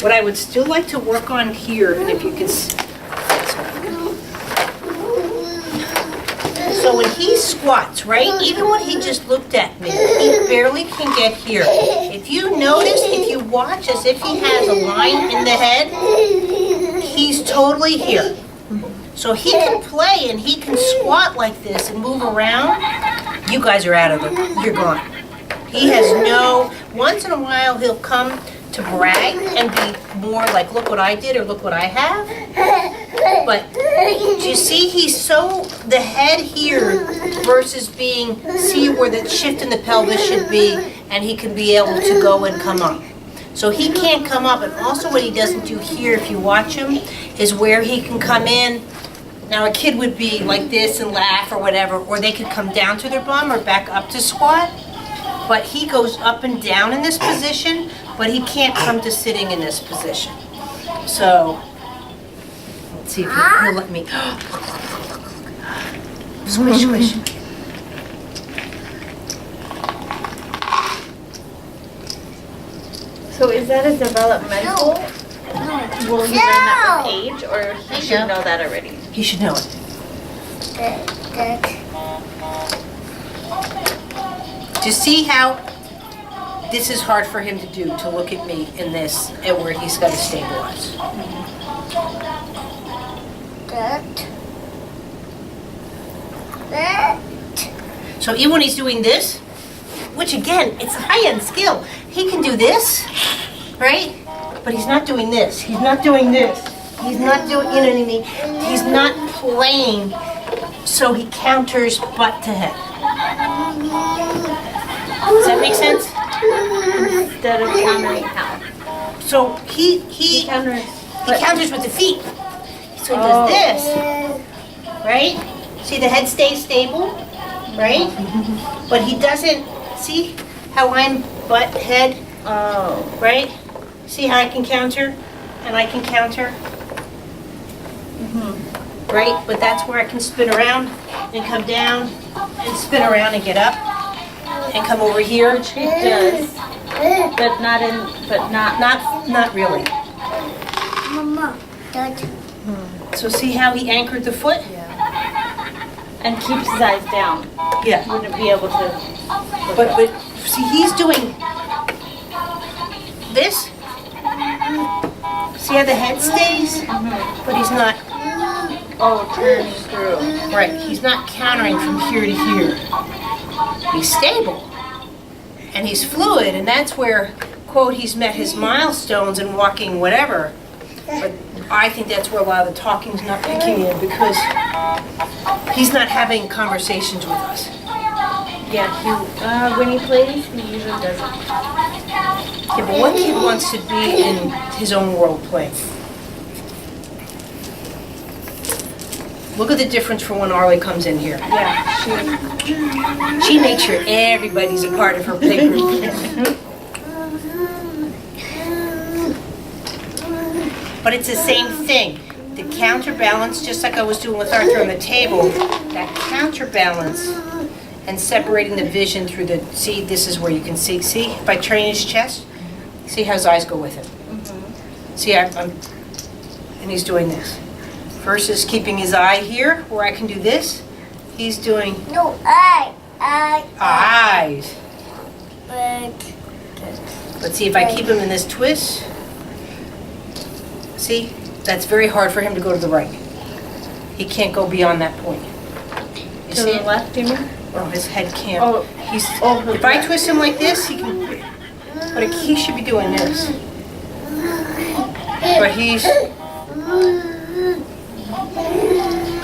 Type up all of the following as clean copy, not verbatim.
What I would still like to work on here, and if you can, so when he squats, right, even when he just looked at me, he barely can get here. If you notice, if you watch as if he has a line in the head, he's totally here. So he can play and he can squat like this and move around. You guys are out of it. You're gone. He has no, once in a while he'll come to brag and be more like, look what I did or look what I have. But do you see, he's so, the head here versus being, see where the shift in the pelvis should be, and he can be able to go and come up. So he can't come up, and also what he doesn't do here, if you watch him, is where he can come in. Now a kid would be like this and laugh or whatever, or they could come down to their bum or back up to squat. But he goes up and down in this position, but he can't come to sitting in this position. So, let's see if he'll let me. Squish, squish. So is that a developmental? Will he learn that with age, or he should know that already? He should know it. To see how this is hard for him to do, to look at me in this, and where he's got to stabilize. So even when he's doing this, which again, it's a high-end skill. He can do this, right? But he's not doing this. He's not doing this. He's not doing, you know what I mean? He's not playing, so he counters butt to head. Does that make sense? Instead of countering how? So he counters with the feet. So he does this, right? See, the head stays stable, right? But he doesn't, see how I'm butt, head, right? See how I can counter, and I can counter, right? But that's where I can spin around and come down and spin around and get up and come over here. Which he does, but not really. Mama, Dad. So see how he anchored the foot? and keeps his eyes down. Yeah. Wouldn't be able to. But see, he's doing this. See how the head stays? But he's not. Oh, turning through. Right. He's not countering from here to here. He's stable. And he's fluid, and that's where, quote, he's met his milestones and walking whatever. But I think that's where a lot of the talking's not kicking in, because he's not having conversations with us. Yeah, when he plays, he usually doesn't. Yeah, but one kid wants to be in his own world playing. Look at the difference from when Arlie comes in here. Yeah, She makes sure everybody's a part of her play group. But it's the same thing. The counterbalance, just like I was doing with Arthur on the table, that counterbalance and separating the vision through the, see, this is where you can see, if I train his chest, see how his eyes go with it. See, and he's doing this. Versus keeping his eye here, where I can do this, he's doing eyes. But see, if I keep him in this twist, see, that's very hard for him to go to the right. He can't go beyond that point. You to see the it? left, you mean? Oh, his head can't. Oh, If I twist him like this, he can, but he should be doing this. But he's,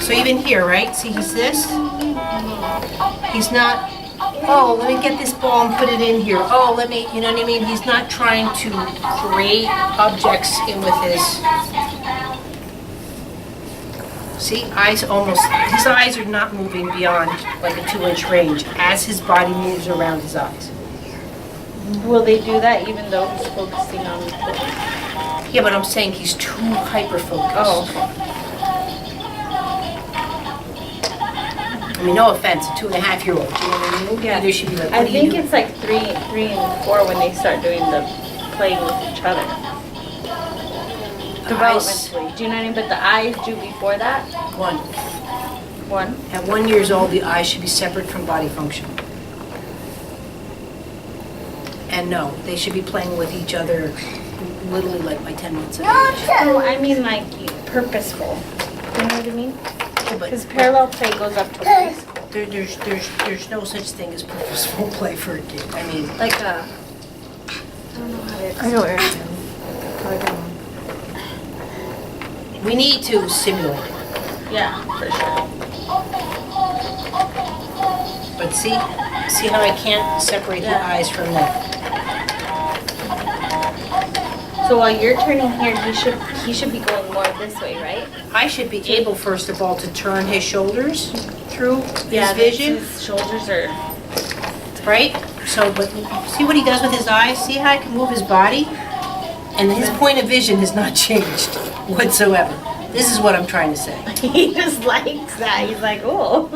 so even here, right? See, he's this. He's not, oh, let me get this ball and put it in here. Oh, let me, you know what I mean? He's not trying to create objects in with his, see, eyes almost, his eyes are not moving beyond like a 2-inch range as his body moves around his eyes. Will they do that even though he's focusing on the foot? Yeah, but I'm saying he's too hyper-focused. Oh, okay. I mean, no offense, a 2.5-year-old, you know what I mean? Yeah. They should be like, I what are you think doing? it's like 3 and 4 when they start doing the playing with each other. Developmentally, do you know what I mean? But the eyes do before that? 1. 1. At 1 year old, the eyes should be separate from body function. And no, they should be playing with each other literally like by 10 months of age. Oh, I mean like purposeful. You know what I mean? Because parallel play goes up to preschool. There's no such thing as purposeful play for a kid. I mean, Like a, I don't know how to explain. I know what you're saying. Probably don't. we need to simulate it. Yeah, for sure. But see how I can't separate the Yeah. eyes from that. So while you're turning here, he should be going more this way, right? I should be able, first of all, to turn his shoulders through his His vision, shoulders are. right? So, but see what he does with his eyes? See how I can move his body? And his point of vision has not changed whatsoever. This is what I'm trying to say. He just likes that. He's like, oh.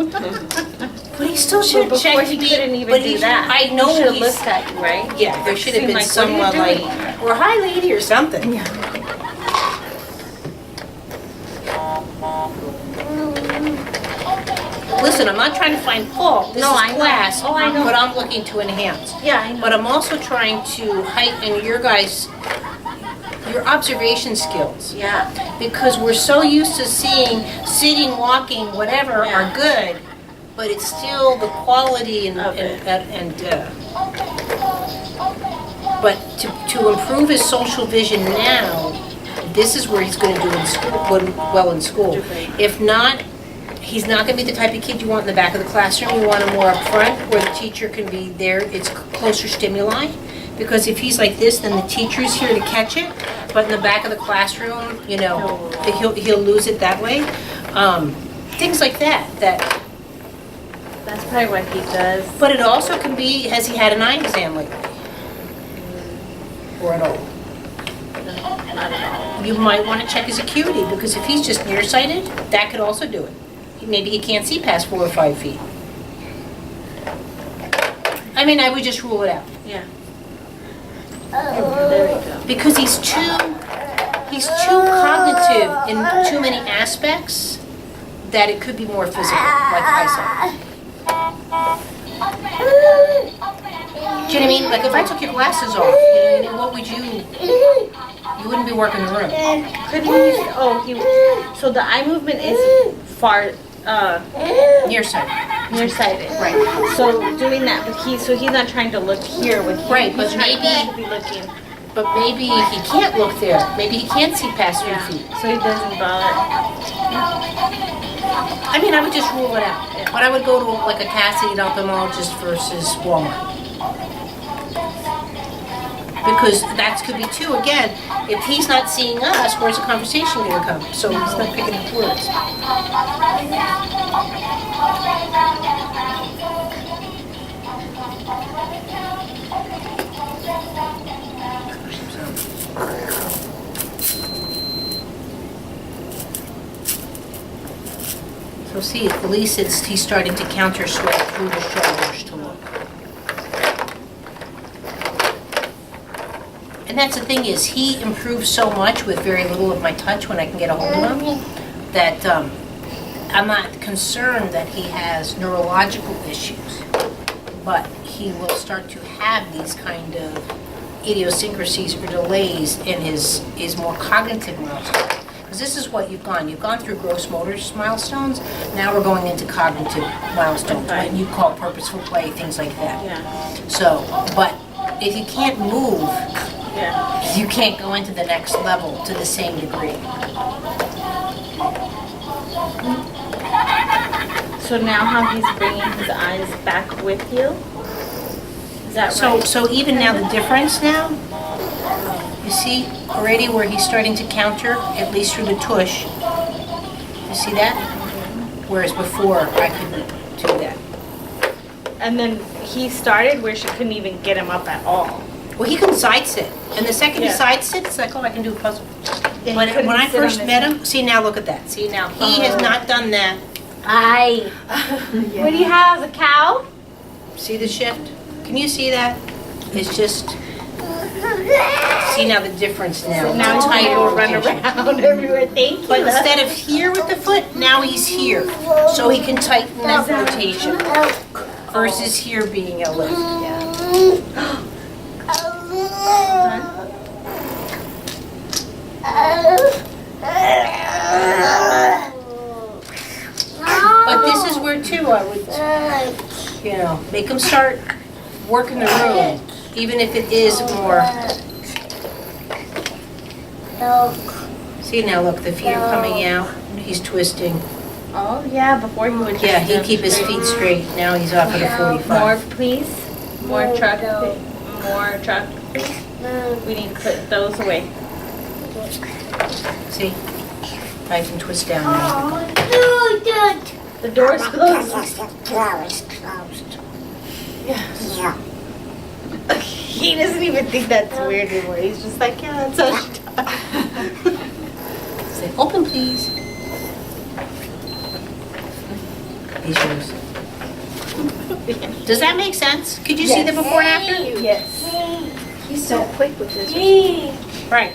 But he still should have Before checked he me. couldn't even But do he- that. I know He should have he's- looked at you, right? Yeah, there should have Seemed been like, what are you someone like, doing? or hi lady or something. Listen, I'm not trying to find fault. This No, is I know. class, Oh, I know. but I'm looking to enhance. Yeah, I know. But I'm also trying to heighten your guys' your observation skills. Yeah. Because we're so used to seeing sitting, walking, whatever Yeah. are good, but it's still the quality Of it. but to improve his social vision now, this is where he's going to do in school, well in school. Do great. If not, he's not going to be the type of kid you want in the back of the classroom. You want him more up front where the teacher can be there. It's closer stimuli. Because if he's like this, then the teacher's here to catch it. But in the back of the classroom, you know, he'll lose it that way. Things like that. That's probably what he does. But it also can be, has he had an eye exam lately? Or at all? Not at all. You might want to check his acuity, because if he's just nearsighted, that could also do it. Maybe he can't see past 4 or 5 feet. I mean, I would just rule it out. Yeah. There we go. Because he's too cognitive in too many aspects that it could be more physical, like eyesight. Do you know what I mean? Like if I took your glasses off, you know, what would you wouldn't be working the room. Could he? So the eye movement is far Nearsighted. nearsighted. Right. So doing that, but he's not trying to look here with you. Right, but He's trying maybe- to be looking. But maybe he can't look there. Maybe he can't see past 3 feet. So he doesn't bother. I mean, I would just rule it out. But I would go to like a Cassidy ophthalmologist versus Walmart. Because that could be too, again, if he's not seeing us, where's the conversation going to come? So he's not picking up words. So see, at least he's starting to counter sway through the shoulders to look. And that's the thing is, he improves so much with very little of my touch when I can get a hold of him, that I'm not concerned that he has neurological issues, but he will start to have these kind of idiosyncrasies or delays in his more cognitive milestones. Because this is what you've gone through gross motor milestones, now we're going into cognitive milestones, Okay. what you call purposeful play, things like that. Yeah. So, but if you can't move, Yeah. you can't go into the next level to the same degree. So now how he's bringing his eyes back with you? Is that So, right? so even now the difference now, you see already where he's starting to counter, at least through the tush. You see that? Whereas before I couldn't do that. And then he started where she couldn't even get him up at all. Well, he can side sit, and the second he Yeah. side sits, it's like, oh, I can do a puzzle. Yeah, he When couldn't I sit on first his met head. him, see now look at that. See now he has not done that. Aye. What do you have? A cow? See the shift? Can you see that? It's just, See now the difference now. Now Tighter he will run rotation. around everywhere. Thank you. But instead of here with the foot, now he's here. So he can tighten that rotation versus here being a lift. But this is where too I would, make him start working the room, even if it is more. See now, look, the feet are coming out. He's twisting. Oh, yeah, before he would Yeah, he'd keep his feet straight. Now he's off at a 45. More, please. More truck. More truck. We need to put those away. See? I can twist down now. The door's closed. Closed. Yeah. He doesn't even think that's weird anymore. He's just like, yeah, that's how she talks. Say, open please. He's yours. Does that make sense? Could you see the before and after? Yes. He's so quick with his. Right.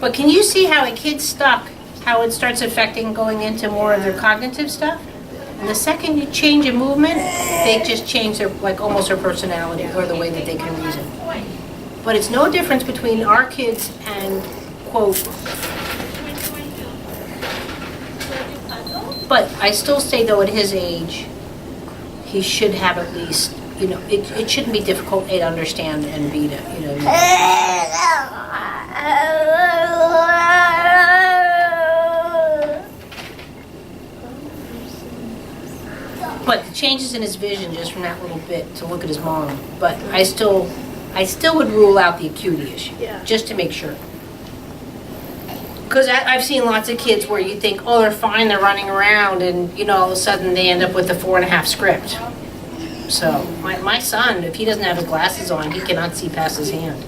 But can you see how a kid's stuck, how it starts affecting going into more of their cognitive stuff? And the second you change a movement, they just change their, like almost their personality or the way that they can reason. But it's no difference between our kids and, quote, but I still say though at his age, he should have at least, it shouldn't be difficult A, to understand and B, to, But the changes in his vision just from that little bit to look at his mom. But I still would rule out the acuity issue, just to make sure. Because I've seen lots of kids where you think, oh, they're fine, they're running around, and all of a sudden they end up with the 4.5 script. So my son, if he doesn't have his glasses on, he cannot see past his hand.